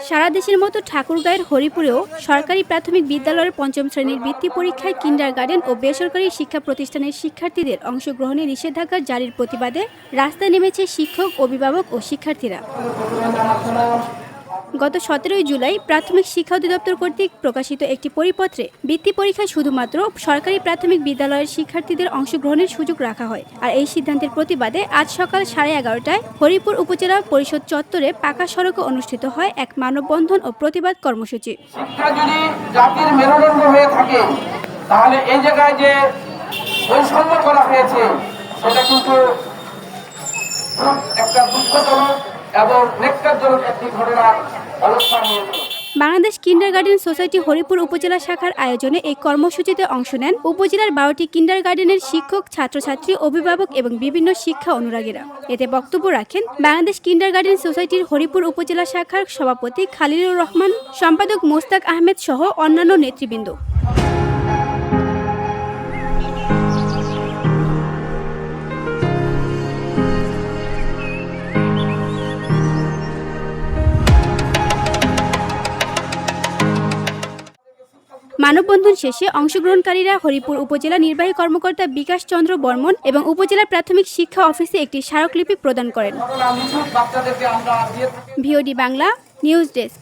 সারা দেশের মতো ঠাকুরগাঁয়ের হরিপুরেও সরকারি প্রাথমিক বিদ্যালয়ের পঞ্চম শ্রেণীর বৃত্তি পরীক্ষায় কিন্ডারগার্টেন ও বেসরকারি শিক্ষা প্রতিষ্ঠানের শিক্ষার্থীদের অংশগ্রহণে নিষেধাজ্ঞা জারির প্রতিবাদে রাস্তায় নেমেছে শিক্ষক, অভিভাবক ও শিক্ষার্থীরা। গত 17 জুলাই প্রাথমিক শিক্ষা অধিদপ্তর কর্তৃক প্রকাশিত একটি পরিপত্রে বৃত্তি পরীক্ষায় শুধুমাত্র সরকারি প্রাথমিক বিদ্যালয়ের শিক্ষার্থীদের অংশগ্রহণের সুযোগ রাখা হয়। আর এই সিদ্ধান্তের প্রতিবাদে আজ সকাল 11:30টায় হরিপুর উপজেলা পরিষদ চত্বরে পাকা সড়কে অনুষ্ঠিত হয় এক মানববন্ধন ও প্রতিবাদ কর্মসূচি। শিক্ষা যদি জাতির মেরুদণ্ড হয়ে থাকে তাহলে এই জায়গায় যে বৈষম্য করা হয়েছে সেটা কিন্তু একটা দুঃখজনক এবং নেককারজনক একটি ঘটনার অবস্থান নিয়েছে। বাংলাদেশ কিন্ডারগার্টেন সোসাইটি হরিপুর উপজেলা শাখার আয়োজনে এই কর্মসূচিতে অংশ নেন উপজেলার 12টি কিন্ডারগার্টেনের শিক্ষক, ছাত্রছাত্রী, অভিভাবক এবং বিভিন্ন শিক্ষা অনুরাগীরা। এতে বক্তব্য রাখেন বাংলাদেশ কিন্ডারগার্টেন সোসাইটির হরিপুর উপজেলা শাখার সভাপতি খালিলুর রহমান, সম্পাদক মোস্তাক আহমেদ সহ অন্যান্য নেতৃবৃন্দ। মানববন্ধন শেষে অংশগ্রহণকারীরা হরিপুর উপজেলা নির্বাহী কর্মকর্তা বিকাশ চন্দ্র বর্মন এবং উপজেলা প্রাথমিক শিক্ষা অফিসে একটি স্মারকলিপি প্রদান করেন। VOD Bangla news desk.